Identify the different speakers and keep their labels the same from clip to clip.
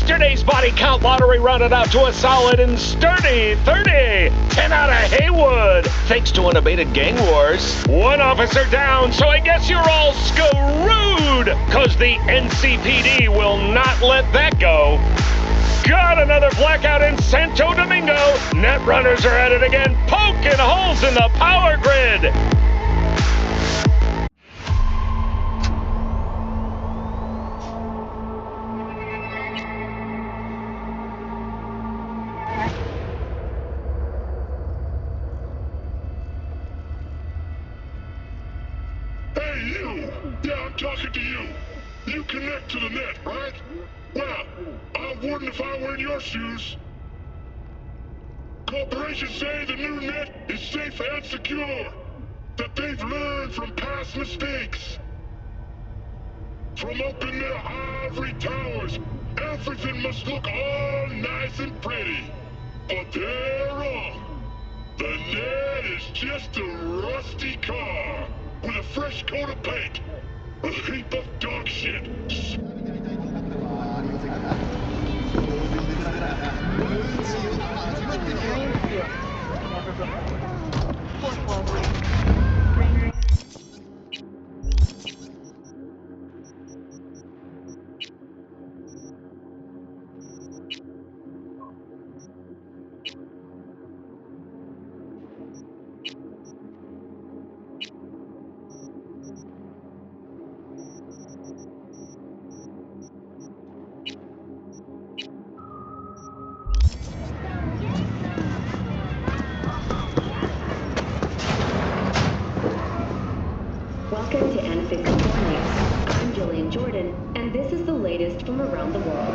Speaker 1: Yesterday's body count lottery rounded out to a solid and sturdy 30. 10 out of Haywood, thanks to unabated gang wars. One officer down, so I guess you're all screwed, cause the NCPD will not let that go. Got another blackout in Santo Domingo. Netrunners are at it again, poking holes in the power grid.
Speaker 2: Hey, you! Yeah, I'm talking to you. You connect to the net, right? Well, I wouldn't if I were in your shoes. Corporations say the new net is safe and secure. That they've learned from past mistakes. From up in their ivory towers, everything must look all nice and pretty. But they're wrong. The net is just a rusty car with a fresh coat of paint. A heap of dog shit.
Speaker 3: Welcome to Anfix Warnings. I'm Jillian Jordan, and this is the latest from around the world.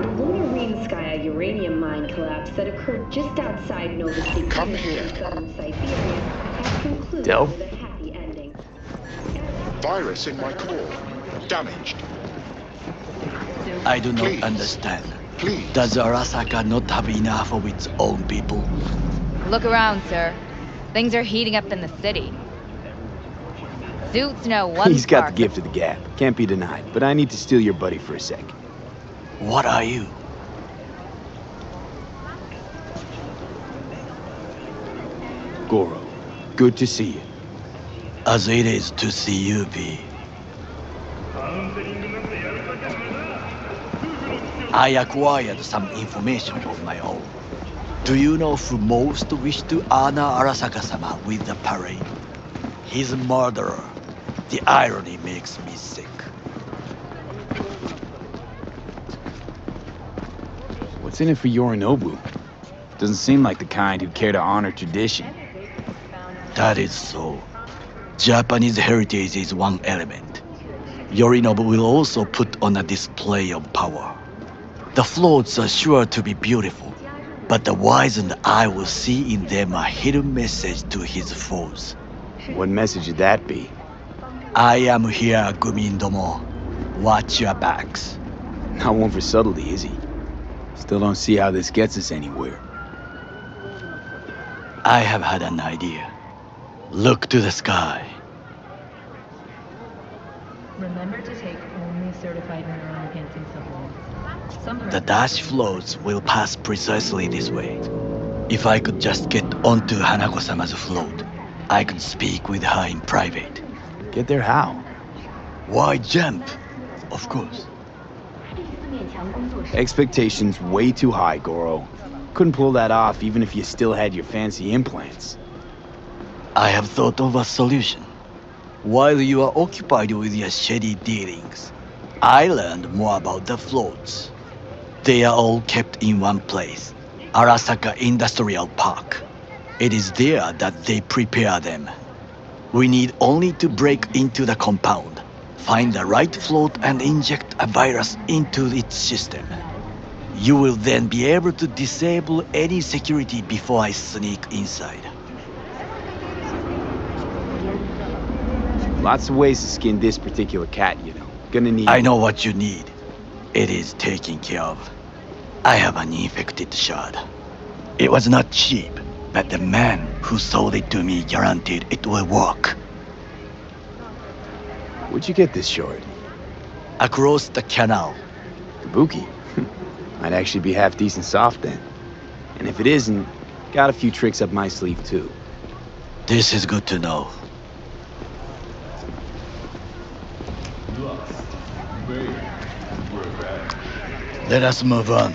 Speaker 3: The Lunarinskaya uranium mine collapse that occurred just outside Novosibirsk in southern Siberia has concluded with a happy ending.
Speaker 2: Virus in my core. Damaged.
Speaker 4: I do not understand.
Speaker 2: Please.
Speaker 4: Does Arasaka not have enough of its own people?
Speaker 5: Look around, sir. Things are heating up in the city. Suits know one
Speaker 6: He's got the
Speaker 5: spark.
Speaker 6: gift of the gab. Can't be denied. But I need to steal your buddy for a sec.
Speaker 4: What are you?
Speaker 6: Goro, good to see you.
Speaker 4: As it is to see you, B. I acquired some information of my own. Do you know who most wished to honor Arasaka-sama with the parade? He's a murderer. The irony makes me sick.
Speaker 6: What's in it for Yorinobu? Doesn't seem like the kind who'd care to honor tradition.
Speaker 4: That is so. Japanese heritage is one element. Yorinobu will also put on a display of power. The floats are sure to be beautiful, but the wizened eye will see in them a hidden message to his foes.
Speaker 6: What message would that be?
Speaker 4: I am here, Gumindomo. Watch your backs.
Speaker 6: Not one for subtlety, is he? Still don't see how this gets us anywhere.
Speaker 4: I have had an idea. Look to the sky.
Speaker 7: Remember to take only certified neuron-enhancing supplements.
Speaker 4: The dash floats will pass precisely this way. If I could just get onto Hanako-sama's float, I could speak with her in private.
Speaker 6: Get there how?
Speaker 4: Why jump? Of course.
Speaker 6: Expectations way too high, Goro. Couldn't pull that off even if you still had your fancy implants.
Speaker 4: I have thought of a solution. While you are occupied with your shady dealings, I learned more about the floats. They are all kept in one place, Arasaka Industrial Park. It is there that they prepare them. We need only to break into the compound, find the right float and inject a virus into its system. You will then be able to disable any security before I sneak inside.
Speaker 6: Lots of ways to skin this particular cat, you know. Gonna need...
Speaker 4: I know what you need. It is taken care of. I have an infected shard. It was not cheap, but the man who sold it to me guaranteed it will work.
Speaker 6: Where'd you get this shard?
Speaker 4: Across the canal.
Speaker 6: Kabuki. Might actually be half decent soft then. And if it isn't, got a few tricks up my sleeve too.
Speaker 4: This is good to know. Let us move on.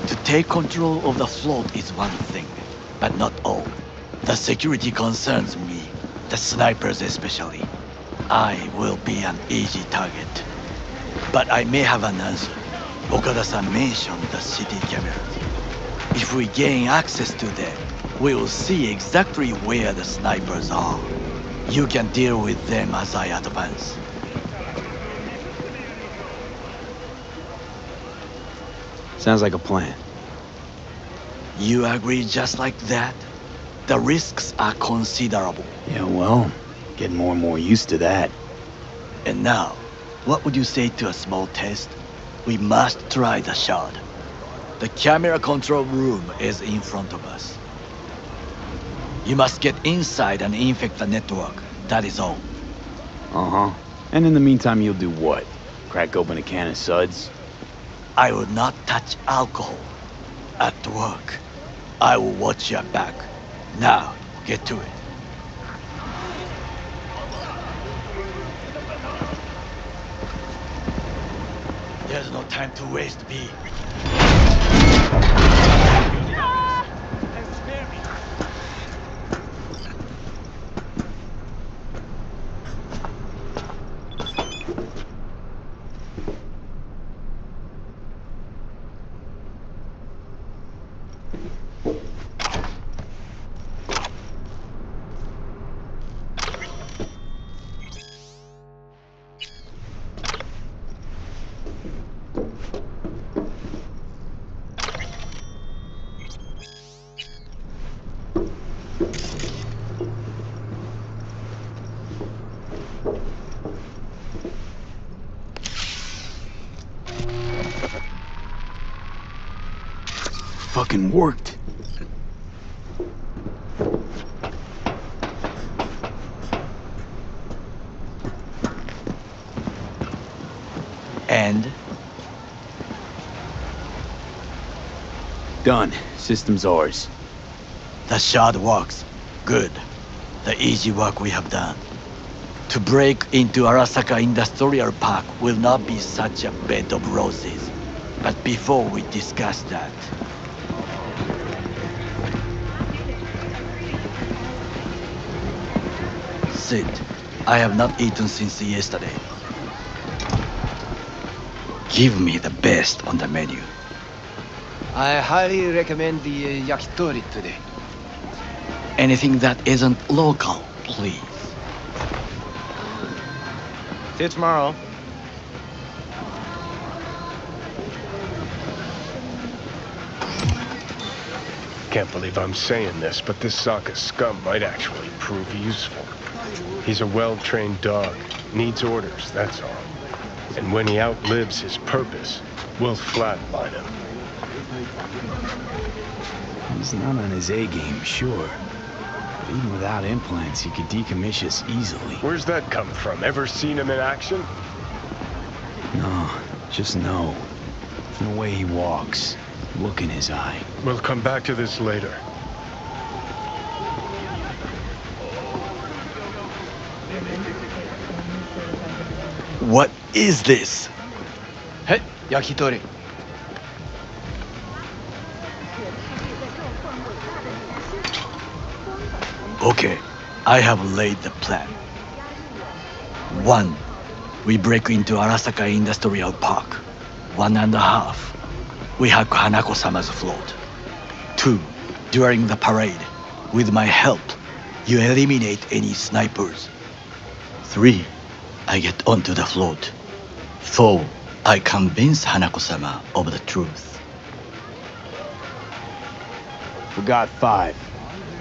Speaker 4: To take control of the float is one thing, but not all. The security concerns me, the snipers especially. I will be an easy target. But I may have an answer. Okada-san mentioned the city cameras. If we gain access to them, we will see exactly where the snipers are. You can deal with them as I advance.
Speaker 6: Sounds like a plan.
Speaker 4: You agree just like that? The risks are considerable.
Speaker 6: Yeah, well, getting more and more used to that.
Speaker 4: And now, what would you say to a small test? We must try the shard. The camera control room is in front of us. You must get inside and infect the network. That is all.
Speaker 6: Uh-huh. And in the meantime, you'll do what? Crack open a can of suds?
Speaker 4: I will not touch alcohol. At work, I will watch your back. Now, get to it. There's no time to waste, B.
Speaker 6: Fucking worked.
Speaker 4: And?
Speaker 6: Done. System's ours.
Speaker 4: The shard works. Good. The easy work we have done. To break into Arasaka Industrial Park will not be such a bed of roses. But before we discuss that... Sit. I have not eaten since yesterday. Give me the best on the menu.
Speaker 8: I highly recommend the yakitori today.
Speaker 4: Anything that isn't local, please.
Speaker 8: See you tomorrow.
Speaker 9: Can't believe I'm saying this, but this Sokka scum might actually prove useful. He's a well-trained dog. Needs orders, that's all. And when he outlives his purpose, we'll flatline him.
Speaker 6: He's not on his A game, sure. But even without implants, he could decommission us easily.
Speaker 9: Where's that come from? Ever seen him in action?
Speaker 6: No, just know. From the way he walks, look in his eye.
Speaker 9: We'll come back to this later.
Speaker 4: What is this?
Speaker 8: Hey, yakitori.
Speaker 4: Okay, I have laid the plan. 1. We break into Arasaka Industrial Park. 1.5. We hack Hanako-sama's float. 2. During the parade, with my help, you eliminate any snipers. 3. I get onto the float. 4. I convince Hanako-sama of the truth.
Speaker 6: Forgot 5.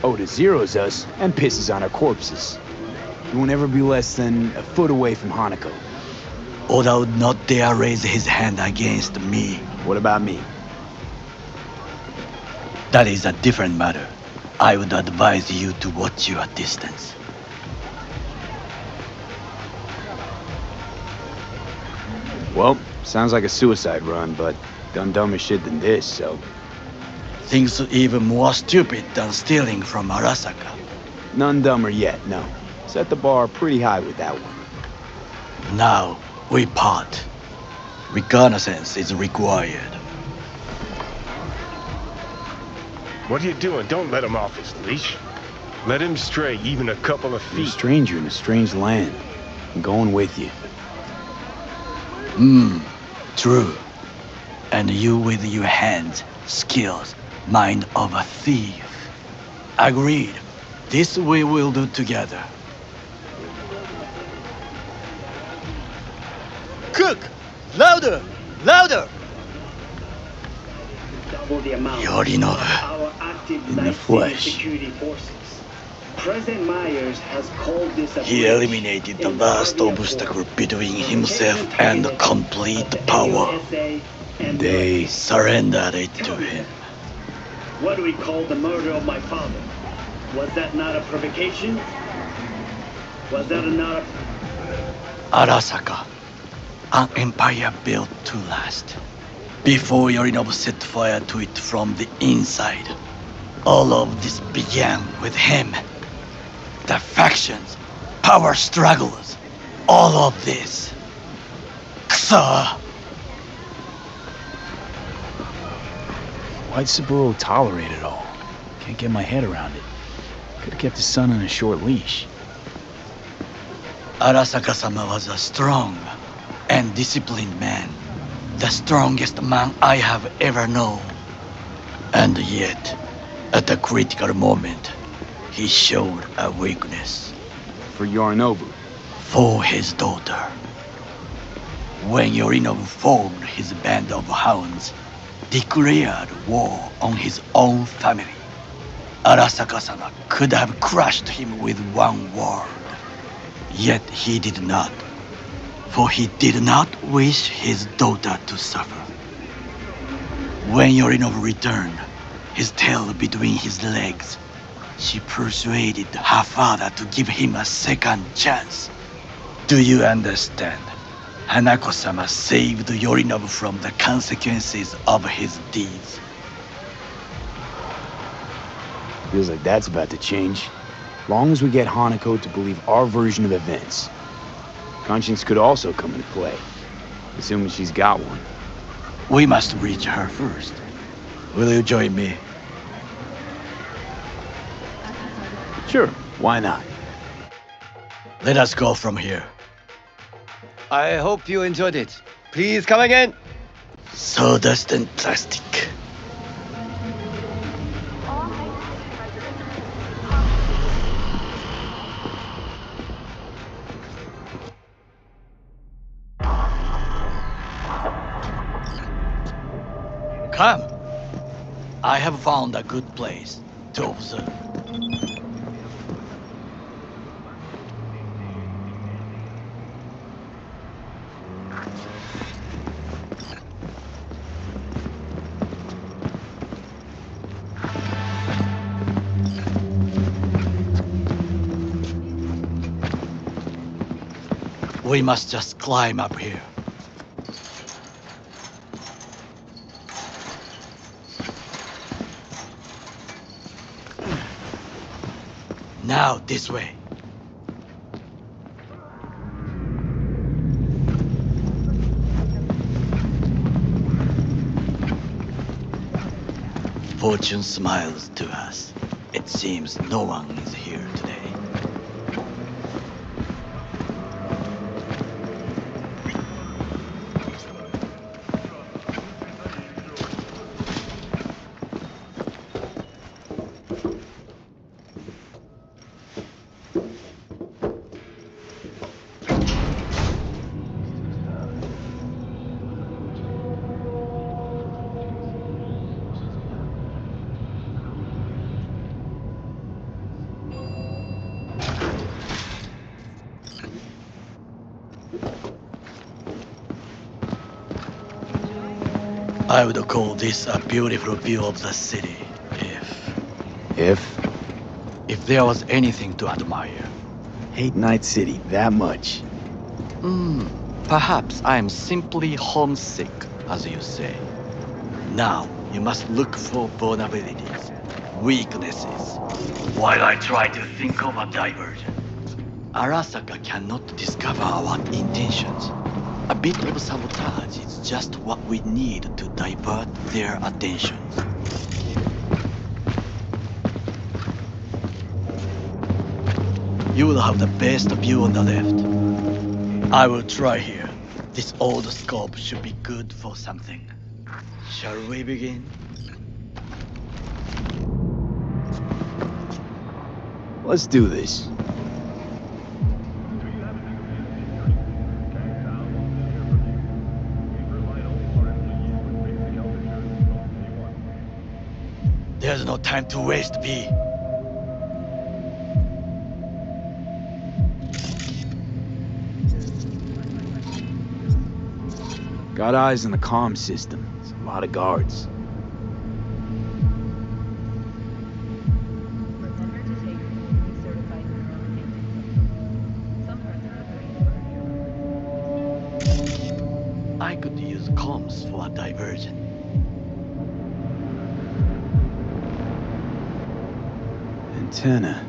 Speaker 6: Oda zeros us and pisses on our corpses. You won't ever be less than a foot away from Hanako.
Speaker 4: Oda would not dare raise his hand against me.
Speaker 6: What about me?
Speaker 4: That is a different matter. I would advise you to watch your distance.
Speaker 6: Well, sounds like a suicide run, but done dumber shit than this, so...
Speaker 4: Things even more stupid than stealing from Arasaka.
Speaker 6: None dumber yet, no. Set the bar pretty high with that one.
Speaker 4: Now, we part. Reconnaissance is required.
Speaker 9: What are you doing? Don't let him off his leash. Let him stray even a couple of
Speaker 6: You're a
Speaker 9: feet.
Speaker 6: stranger in a strange land. I'm going with you.
Speaker 4: True. And you with your hands, skills, mind of a thief. Agreed. This we will do together. Cook! Louder! Louder!
Speaker 10: Double the amount
Speaker 4: Yorinobu.
Speaker 10: of our active
Speaker 6: In the
Speaker 10: night
Speaker 6: flesh.
Speaker 10: security forces. President Myers has called this a
Speaker 4: He
Speaker 10: breach
Speaker 4: eliminated the
Speaker 10: in
Speaker 4: last
Speaker 10: Guardian
Speaker 4: obstacle
Speaker 10: Force.
Speaker 4: between himself and complete
Speaker 10: The
Speaker 4: power.
Speaker 10: AUSA and
Speaker 6: They...
Speaker 4: Surrendered it to him.
Speaker 10: What do we call the murder of my father? Was that not a provocation? Was that not a...
Speaker 4: Arasaka, an empire built to last. Before Yorinobu set fire to it from the inside, all of this began with him. The factions, power struggles, all of this. Kusa!
Speaker 6: Why'd Saburo tolerate it all? Can't get my head around it. Could've kept his son on a short leash.
Speaker 4: Arasaka-sama was a strong and disciplined man. The strongest man I have ever known. And yet, at a critical moment, he showed a weakness.
Speaker 6: For Yorinobu.
Speaker 4: For his daughter. When Yorinobu formed his band of hounds, declared war on his own family, Arasaka-sama could have crushed him with one word. Yet he did not, for he did not wish his daughter to suffer. When Yorinobu returned, his tail between his legs, she persuaded her father to give him a second chance. Do you understand? Hanako-sama saved Yorinobu from the consequences of his deeds.
Speaker 6: Feels like that's about to change. Long as we get Hanako to believe our version of events. Conscience could also come into play, assuming she's got one.
Speaker 4: We must reach her first. Will you join me?
Speaker 6: Sure, why not?
Speaker 4: Let us go from here.
Speaker 8: I hope you enjoyed it. Please come again.
Speaker 4: Sawdust and plastic. Come. I have found a good place to observe. We must just climb up here. Now, this way. Fortune smiles to us. It seems no one is here today. I would call this a beautiful view of the city, if...
Speaker 6: If?
Speaker 4: If there was anything to admire.
Speaker 6: Hate Night City that much.
Speaker 4: Perhaps I am simply homesick, as you say. Now, you must look for vulnerabilities, weaknesses, while I try to think of a diversion. Arasaka cannot discover our intentions. A bit of sabotage is just what we need to divert their attentions. You will have the best view on the left. I will try here. This old scope should be good for something. Shall we begin?
Speaker 6: Let's do this.
Speaker 4: There's no time to waste, B.
Speaker 6: Got eyes on the comm system. There's a lot of guards.
Speaker 7: Remember to take only certified neural enhancing supplements. Some parts of the brain are
Speaker 4: I could use comms for a diversion.
Speaker 6: Antenna.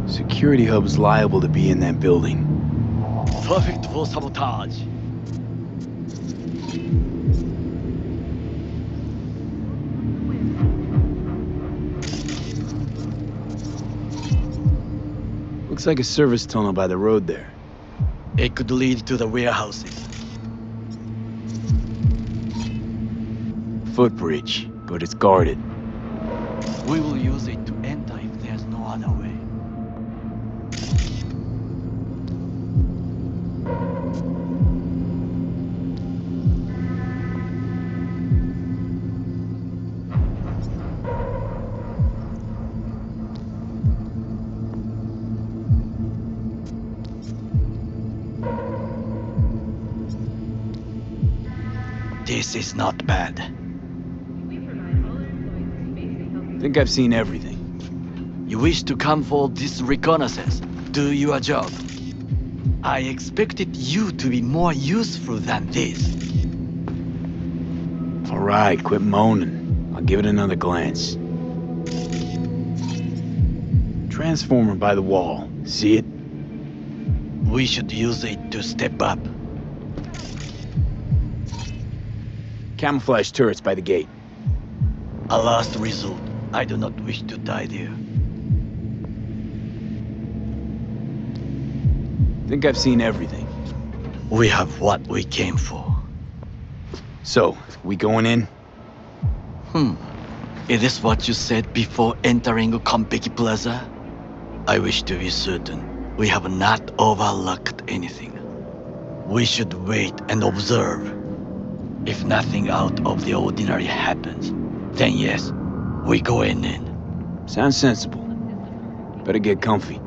Speaker 6: Security hub's liable to be in that building.
Speaker 4: Perfect for sabotage.
Speaker 6: Looks like a service tunnel by the road there.
Speaker 4: It could lead to the warehouses.
Speaker 6: Footbridge, but it's guarded.
Speaker 4: We will use it to enter if there's no other way. This is not bad.
Speaker 6: Think I've seen everything.
Speaker 4: You wish to come for this reconnaissance, do your job. I expected you to be more useful than this.
Speaker 6: All right, quit moaning. I'll give it another glance. Transformer by the wall. See it?
Speaker 4: We should use it to step up.
Speaker 6: Camouflage turrets by the gate.
Speaker 4: A last resort. I do not wish to die there.
Speaker 6: Think I've seen everything.
Speaker 4: We have what we came for.
Speaker 6: So, we going in?
Speaker 4: Is this what you said before entering Konpeki Plaza? I wish to be certain we have not overlooked anything. We should wait and observe. If nothing out of the ordinary happens, then yes, we go in.
Speaker 6: Sounds sensible. Better get comfy.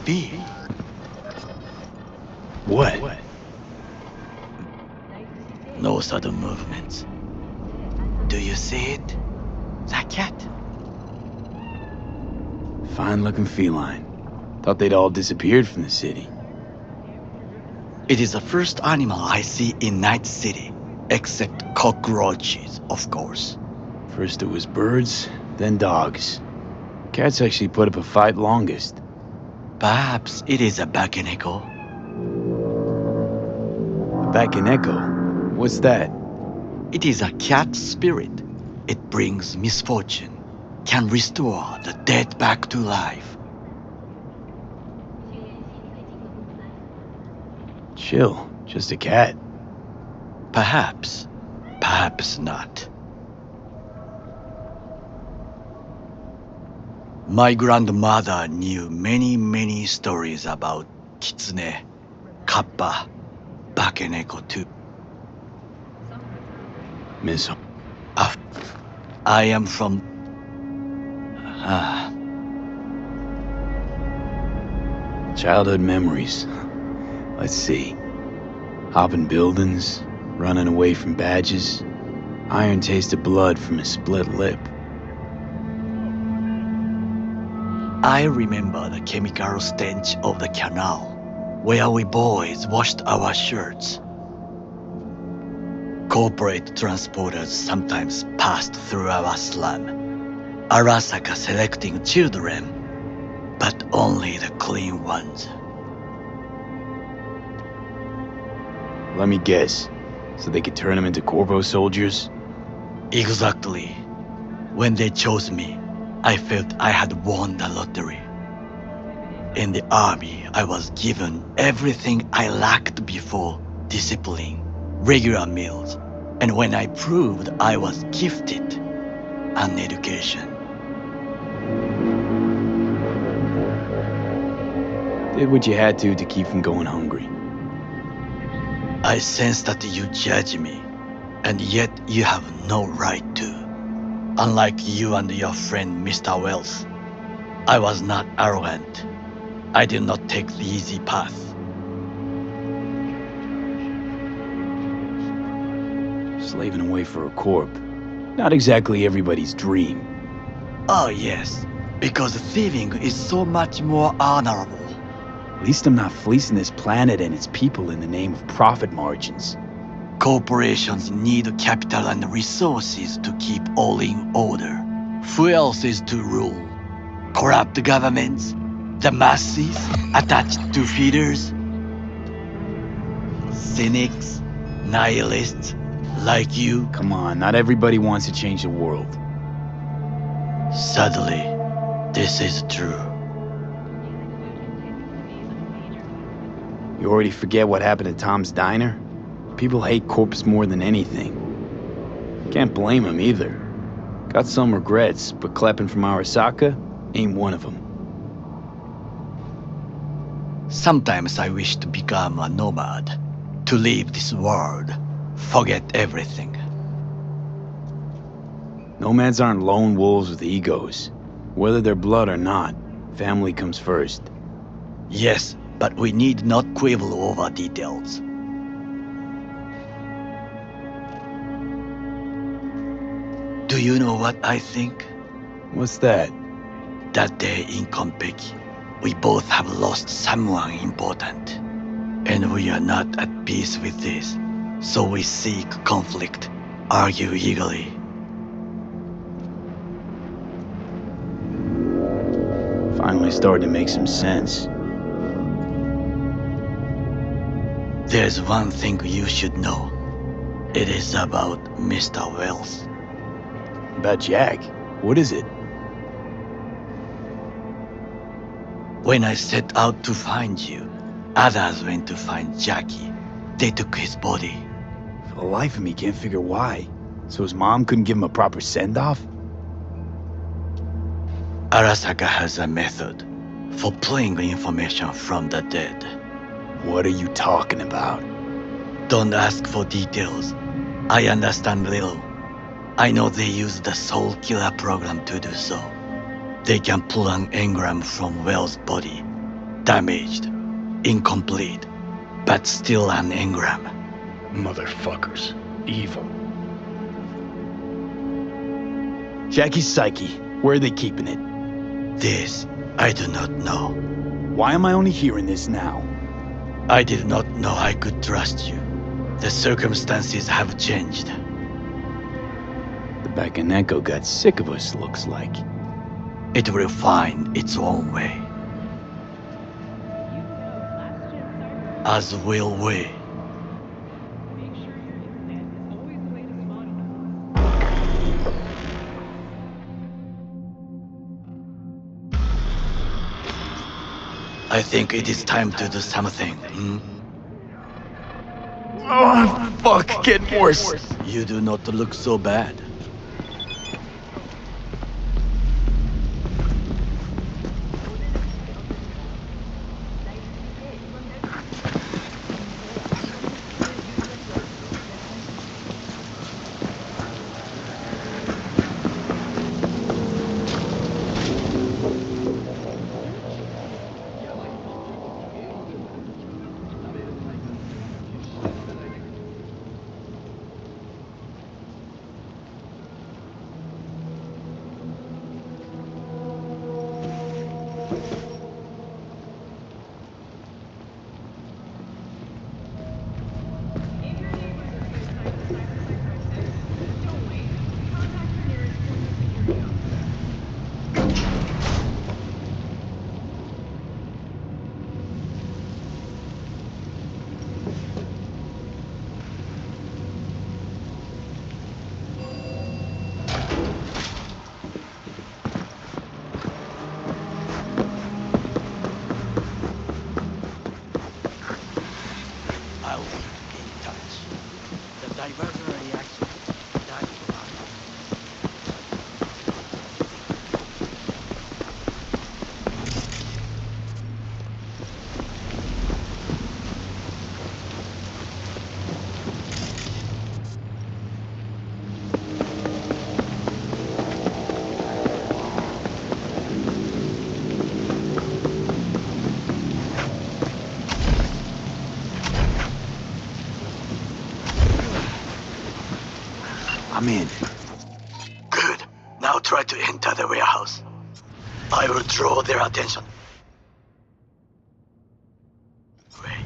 Speaker 4: B.
Speaker 6: What?
Speaker 4: No sudden movements. Do you see it? That cat?
Speaker 6: Fine-looking feline. Thought they'd all disappeared from the city.
Speaker 4: It is the first animal I see in Night City, except cockroaches, of course.
Speaker 6: First it was birds, then dogs. Cats actually put up a fight longest.
Speaker 4: Perhaps it is a Bakeneko.
Speaker 6: A Bakeneko? What's that?
Speaker 4: It is a cat spirit. It brings misfortune, can restore the dead back to life.
Speaker 6: Chill, just a cat.
Speaker 4: Perhaps, perhaps not. My grandmother knew many stories about Kitsune, Kappa, Bakeneko too.
Speaker 6: Miss.
Speaker 4: I am from...
Speaker 6: Childhood memories. Let's see. Hopping buildings, running away from badges. Iron tasted blood from his split lip.
Speaker 4: I remember the chemical stench of the canal, where we boys washed our shirts. Corporate transporters sometimes passed through our slum, Arasaka selecting children, but only the clean ones.
Speaker 6: Let me guess, so they could turn them into Corvo soldiers?
Speaker 4: Exactly. When they chose me, I felt I had won the lottery. In the army, I was given everything I lacked before: discipline, regular meals, and when I proved I was gifted, an education.
Speaker 6: Did what you had to keep from going hungry.
Speaker 4: I sense that you judge me, and yet you have no right to. Unlike you and your friend Mr. Wells, I was not arrogant. I did not take the easy path.
Speaker 6: Slaving away for a corp. Not exactly everybody's dream.
Speaker 4: Oh yes, because thieving is so much more honorable.
Speaker 6: At least I'm not fleecing this planet and its people in the name of profit margins.
Speaker 4: Corporations need capital and resources to keep all in order. Who else is to rule? Corrupt governments? The masses attached to feeders? Cynics? Nihilists? Like you?
Speaker 6: Come on, not everybody wants to change the world.
Speaker 4: Sadly, this is true.
Speaker 6: You already forget what happened at Tom's Diner? People hate corps more than anything. Can't blame them either. Got some regrets, but Kleppen from Arasaka ain't one of them.
Speaker 4: Sometimes I wish to become a nomad, to leave this world, forget everything.
Speaker 6: Nomads aren't lone wolves with egos. Whether they're blood or not, family comes first.
Speaker 4: Yes, but we need not quibble over details. Do you know what I think?
Speaker 6: What's that?
Speaker 4: That day in Konpeki, we both have lost someone important. And we are not at peace with this. So we seek conflict, argue eagerly.
Speaker 6: Finally starting to make some sense.
Speaker 4: There's one thing you should know. It is about Mr. Wells.
Speaker 6: About Jack? What is it?
Speaker 4: When I set out to find you, others went to find Jackie. They took his body.
Speaker 6: For the life of me, can't figure why. So his mom couldn't give him a proper send-off?
Speaker 4: Arasaka has a method for pulling information from the dead.
Speaker 6: What are you talking about?
Speaker 4: Don't ask for details. I understand little. I know they use the Soul Killer program to do so. They can pull an engram from Wells' body. Damaged, incomplete, but still an engram.
Speaker 9: Motherfuckers. Evil.
Speaker 6: Jackie's psyche. Where are they keeping it?
Speaker 4: This, I do not know.
Speaker 6: Why am I only hearing this now?
Speaker 4: I did not know I could trust you. The circumstances have changed.
Speaker 6: The Bakaneko got sick of us, looks like.
Speaker 4: It will find its own way. As will we. I think it is time to do something.
Speaker 6: Oh, fuck, getting worse.
Speaker 4: You do not look so bad. try to enter the warehouse. I will draw their attention. Wait.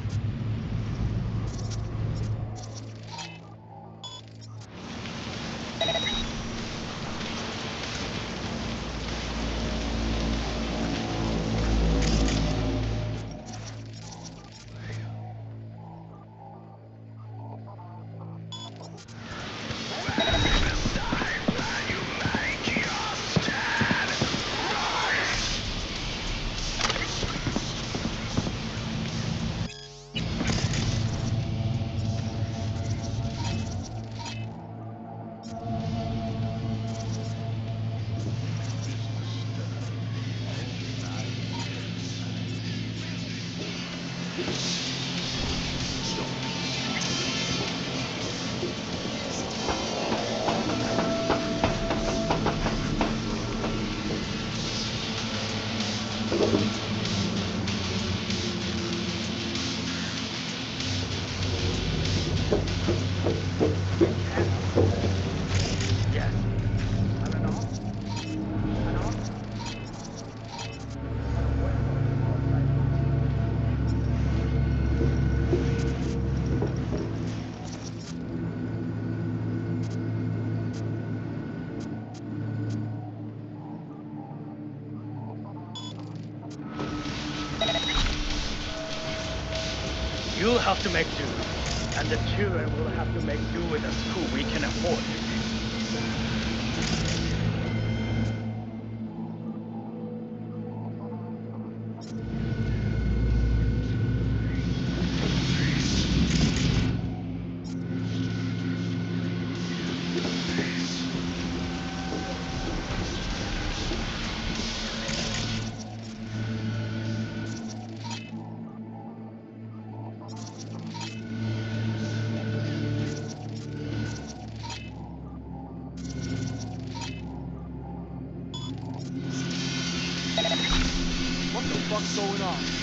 Speaker 11: You'll have to make do, and the children will have to make do with a school we can afford. What the fuck's going on?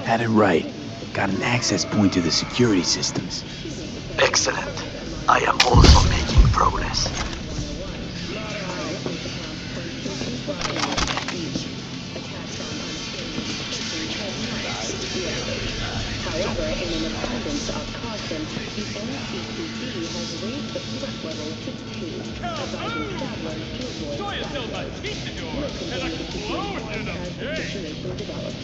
Speaker 6: Had it right. Got an access point to the security systems.
Speaker 4: Excellent. I am also making progress.
Speaker 3: However, in an abundance of caution, the NCPD has raised the threat level to 2, advising travelers to avoid flashlights. We'll continue to keep you informed as the situation develops.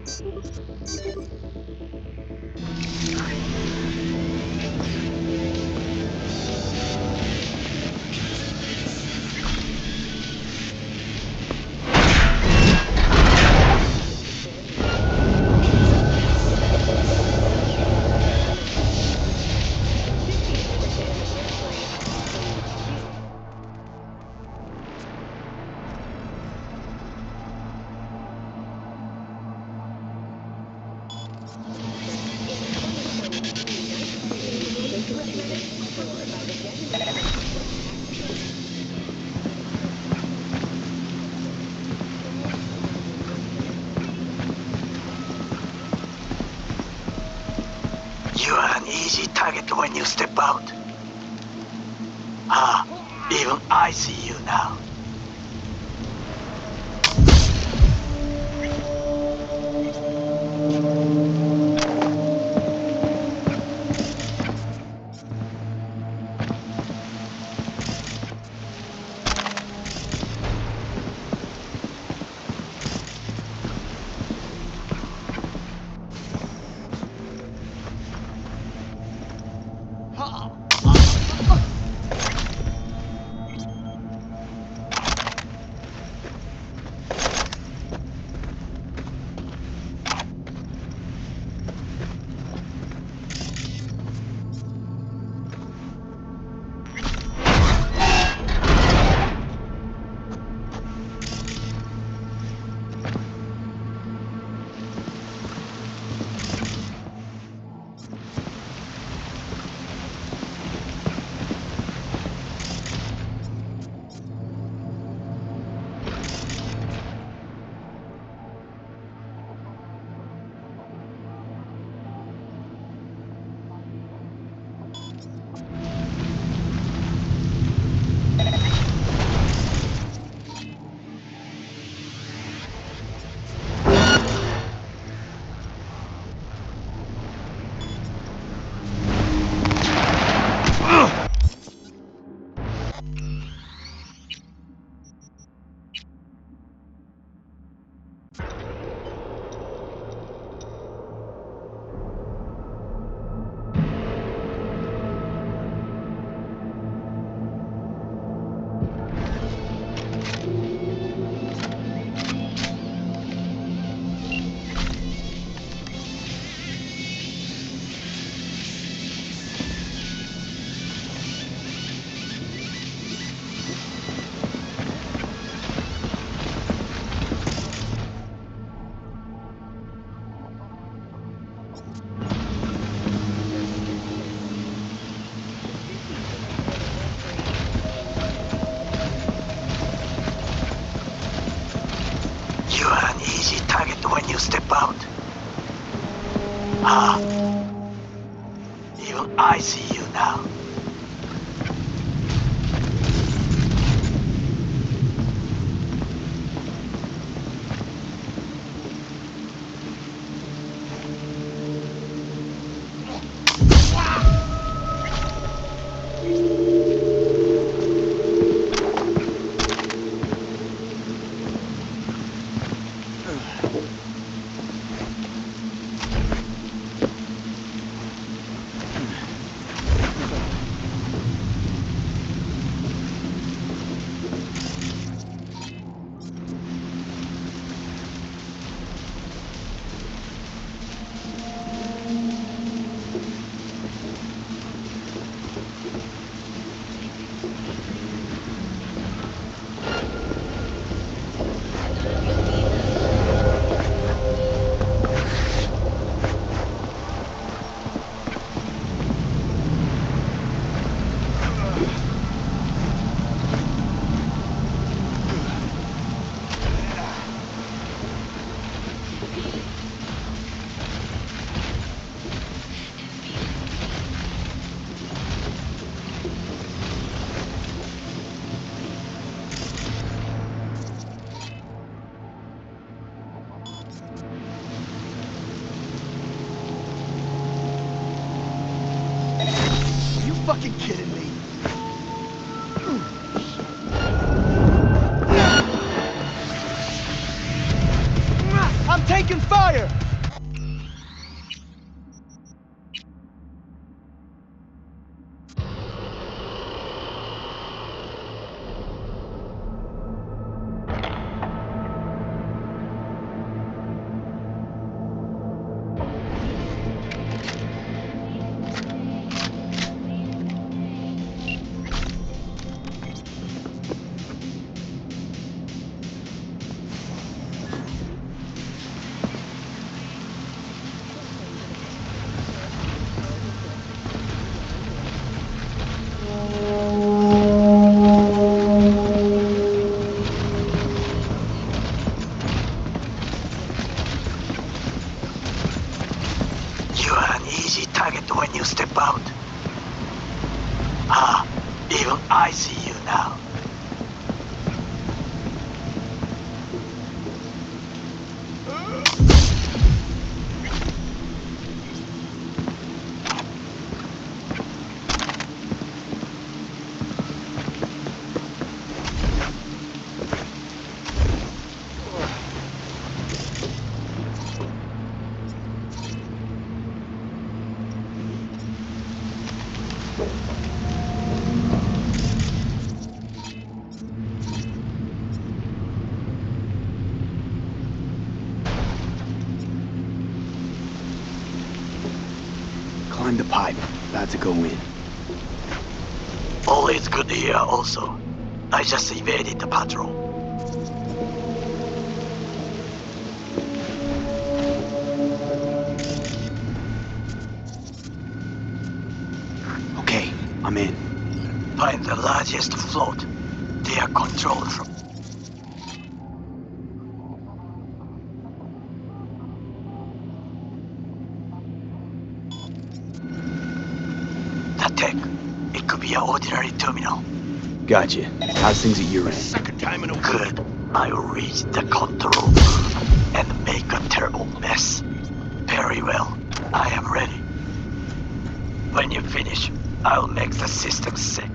Speaker 4: You are an easy target when you step out. Ah, even I see you now. You are an easy target when you step out. Ah, even I see you now.
Speaker 8: Fucking kidding me? I'm taking fire!
Speaker 4: an easy target when you step out. Ah, even I see you now.
Speaker 6: Climb the pipe. About to go in.
Speaker 4: Always good here also. I just evaded the patrol.
Speaker 6: Okay, I'm in.
Speaker 4: Find the largest float. They are controlled from... That tech. It could be an ordinary terminal.
Speaker 6: Gotcha. How's things at your end?
Speaker 2: Second time in a week.
Speaker 4: Good. I will reach the control room and make a terrible mess. Very well. I am ready. When you finish, I'll make the system sick.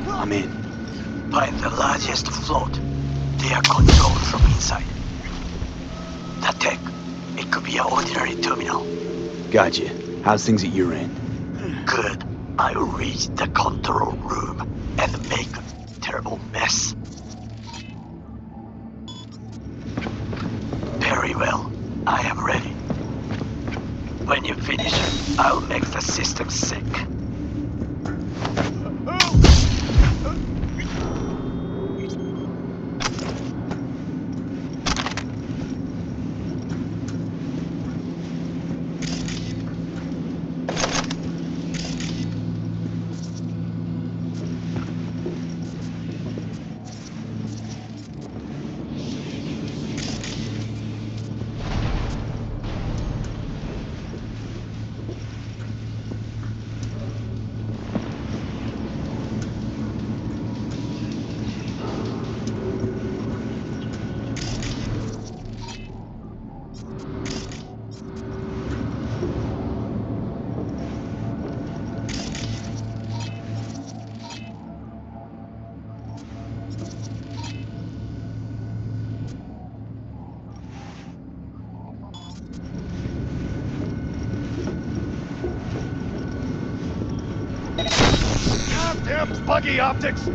Speaker 6: I'm in.
Speaker 4: Find the largest float. They are controlled from inside. That tech. It could be an ordinary terminal.
Speaker 6: Gotcha. How's things at your end?
Speaker 4: Good. I will reach the control room and make a terrible mess. Very well. I am ready. When you finish, I'll make the system sick.
Speaker 2: Goddamn buggy optics!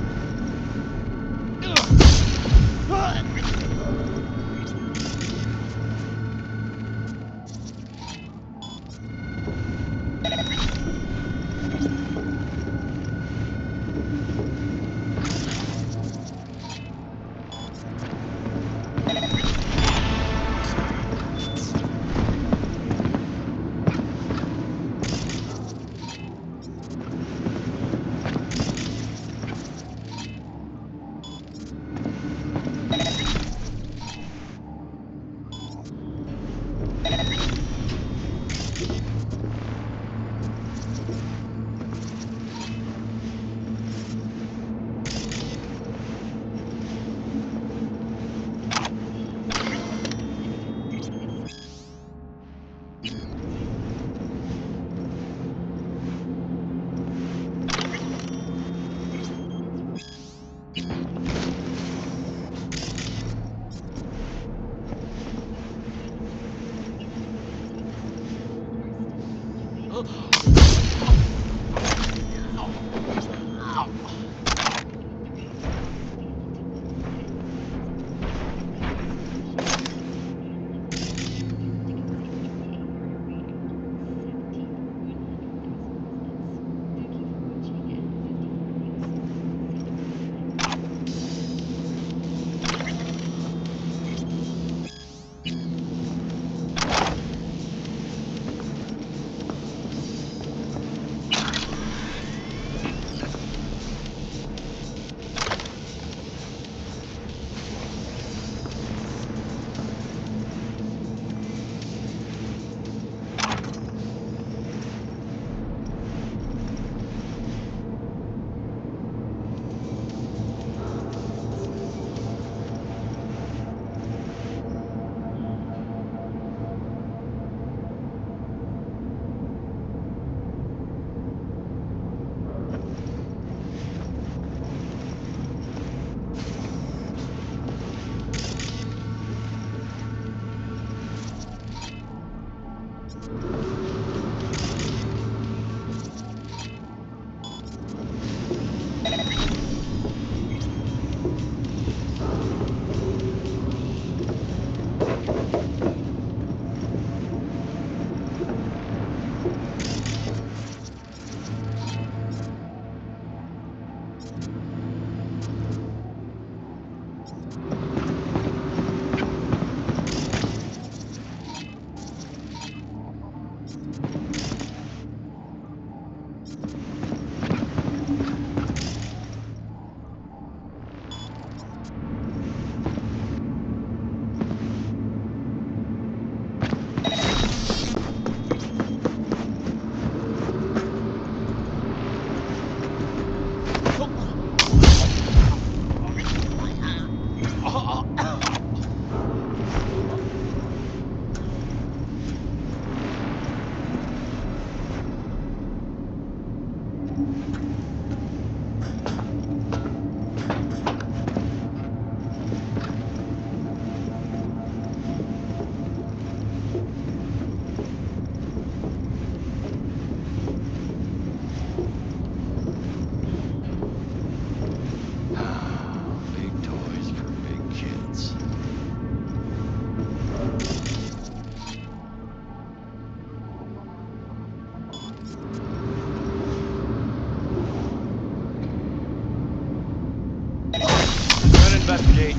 Speaker 8: Investigate.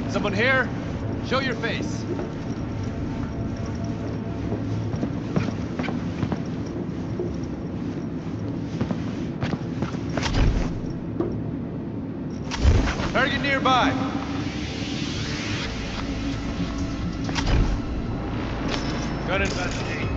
Speaker 8: Someone here? Show your face. Target nearby. Gun investigate.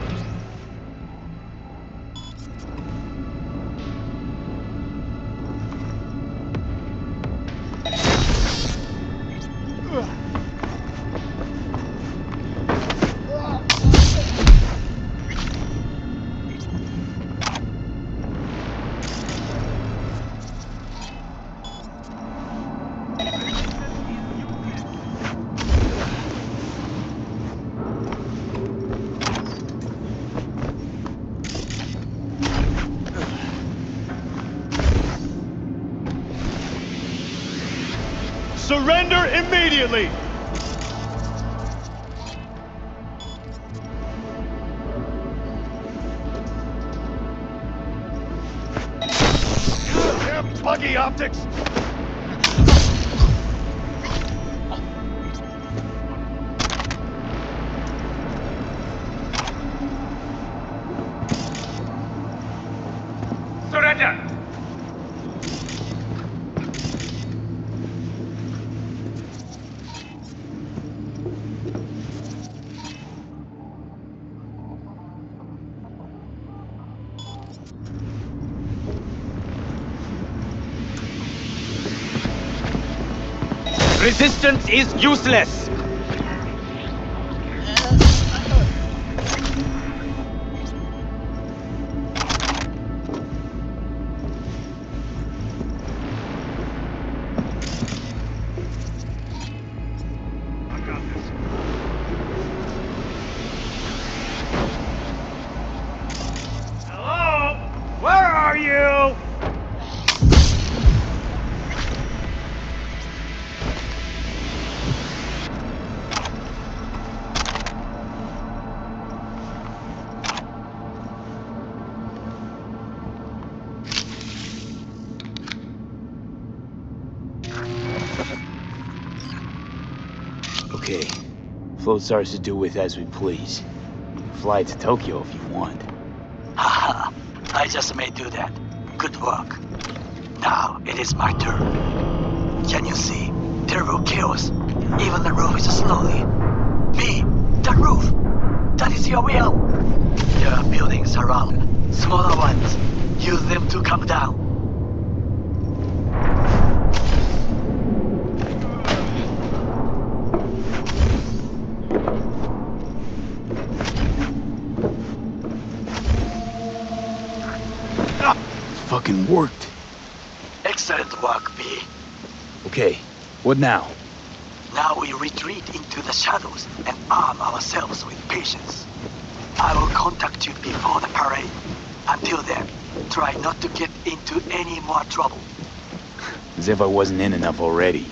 Speaker 8: Surrender immediately! Damn buggy optics! Surrender!
Speaker 6: Resistance is useless!
Speaker 11: Hello? Where are you?
Speaker 6: Okay. Float starts to do with as we please. Fly to Tokyo if you want.
Speaker 4: Haha, I just may do that. Good work. Now it is my turn. Can you see? Terrible chaos. Even the roof is slowly. Me, the roof. That is your will. There are buildings around. Smaller ones. Use them to come down.
Speaker 6: Fucking worked.
Speaker 4: Excellent work, B.
Speaker 6: Okay, what now?
Speaker 4: Now we retreat into the shadows and arm ourselves with patience. I will contact you before the parade. Until then, try not to get into any more trouble.
Speaker 6: As if I wasn't in enough already.